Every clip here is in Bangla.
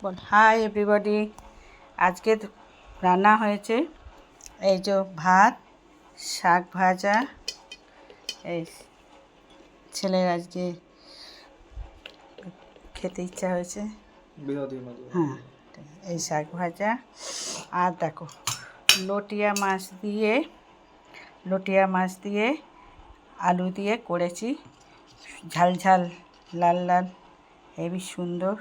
বল হাই এভরিবডি। আজকে রান্না হয়েছে এই যে ভাত, শাক ভাজা। এই ছেলের আজকে খেতে ইচ্ছা হয়েছে, হ্যাঁ, এই শাক ভাজা। আর দেখো লটিয়া মাছ দিয়ে আলু দিয়ে করেছি, ঝাল ঝাল লাল লাল, হেভি সুন্দর,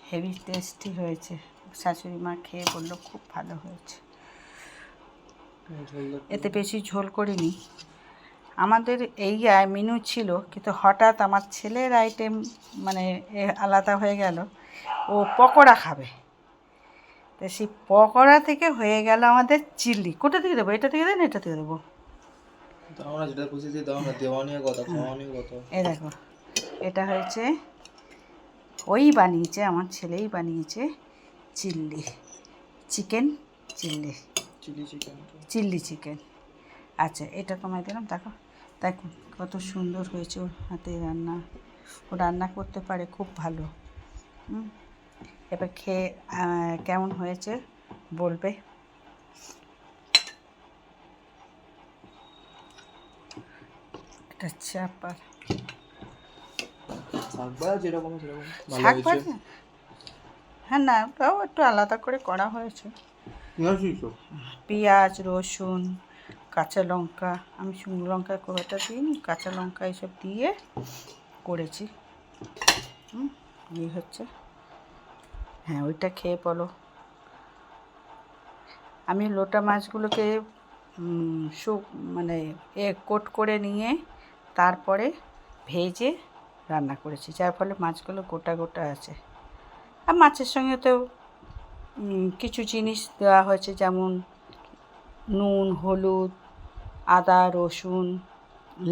হেভি টেস্টি হয়েছে। শাশুড়ি মা খেয়ে বললো খুব ভালো হয়েছে। এতে বেশি ঝোল করিনি। আমাদের এই মেনু ছিল, কিন্তু হঠাৎ আমার ছেলের আইটেম মানে আলাদা হয়ে গেল। ও পকোড়া খাবে, তো সেই পকোড়া থেকে হয়ে গেল আমাদের চিল্লি। কোথা থেকে দেবো? এটা থেকে দেন, এটা থেকে দেবো? এই দেখো, এটা হয়েছে, ওই বানিয়েছে, আমার ছেলেই বানিয়েছে চিল্লি চিকেন। Chilli chicken. আচ্ছা, এটা তোমায় দিলাম। দেখো দেখো কত সুন্দর হয়েছে ওর হাতে রান্না। ও রান্না করতে পারে খুব ভালো। এবার খেয়ে কেমন হয়েছে বলবে। এটা চাপার শাক ভাজা, হ্যাঁ, না তাও একটু আলাদা করে করা হয়েছে। পেঁয়াজ, রসুন, কাঁচা লঙ্কা, আমি শুকনো লঙ্কা খুব একটা দিইনি, কাঁচা লঙ্কা এসব দিয়ে করেছি। এই হচ্ছে, হ্যাঁ, ওইটা খেয়ে বলো। আমি লোটা মাছগুলোকে মানে কোট করে নিয়ে তারপরে ভেজে রান্না করেছি, যার ফলে মাছগুলো গোটা গোটা আছে। আর মাছের সঙ্গে তো কিছু জিনিস দেওয়া হয়েছে, যেমন নুন, হলুদ, আদা, রসুন,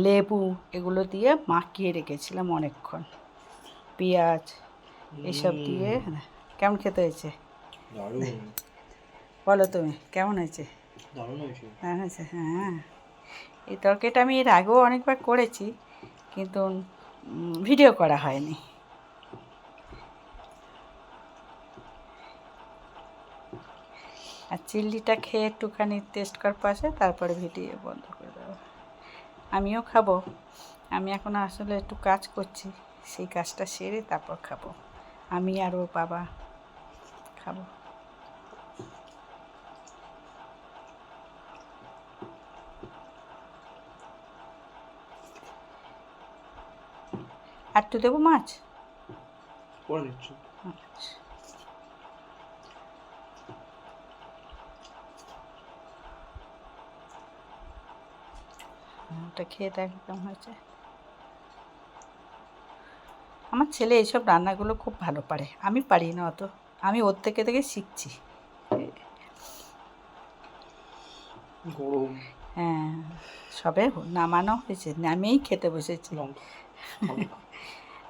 লেবু, এগুলো দিয়ে মাখিয়ে রেখেছিলাম অনেকক্ষণ, পেঁয়াজ এসব দিয়ে। কেমন খেতে হয়েছে বলো তুমি, কেমন হয়েছে? হ্যাঁ হয়েছে, হ্যাঁ। এই তরকারিটা আমি এর আগেও অনেকবার করেছি, কিন্তু ভিডিও করা হয়নি। আর চিল্লিটা খেয়ে একটুখানি টেস্ট করার পাশে তারপরে ভিডিও বন্ধ করে দেবো। আমিও খাবো। আমি এখন আসলে একটু কাজ করছি, সেই কাজটা সেরে তারপর খাবো। আমি আর ওর বাবা খাবো। আর একটু দেবো মাছ? আচ্ছা, ওটা খেয়ে দেখ কেমন হয়েছে। আমার ছেলে এইসব রান্নাগুলো খুব ভালো পারে, আমি পারি না অত। আমি ওর থেকে শিখছি। হ্যাঁ, সবে নামানো হয়েছে, নামেই খেতে বসেছি।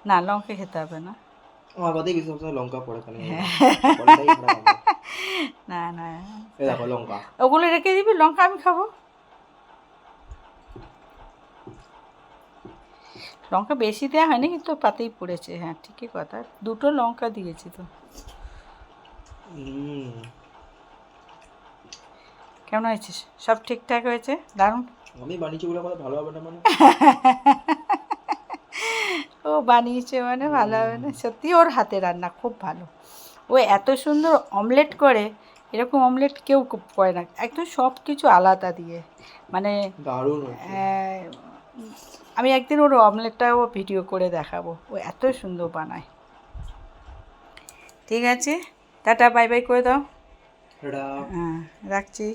না, লঙ্কা খেতে হবে না। না না, ওগুলো রেখে দিবি, লঙ্কা আমি খাবো। লঙ্কা বেশি দেওয়া হয়নি, কিন্তু পাতেই পড়েছে। হ্যাঁ, ঠিকই কথা, দুটো লঙ্কা দিয়েছি তো। কেমন হয়েছে? সব ঠিকঠাক হয়েছে? দারুণ। আমি বানিয়েছি বলে কথা ভালো হবে না মানে? ও বানিয়েছে মানে ভালো হবে না? সত্যি ওর হাতে রান্না খুব ভালো। ও এত সুন্দর অমলেট করে, এরকম অমলেট কেউ করে না, একদম সব কিছু আলাদা দিয়ে, মানে দারুণ। আমি একদিন ওর অমলেটটাও ভিডিও করে দেখাবো, ও এত সুন্দর বানায়। ঠিক আছে, টাটা, বাই বাই করে দাও। হ্যাঁ, রাখছি।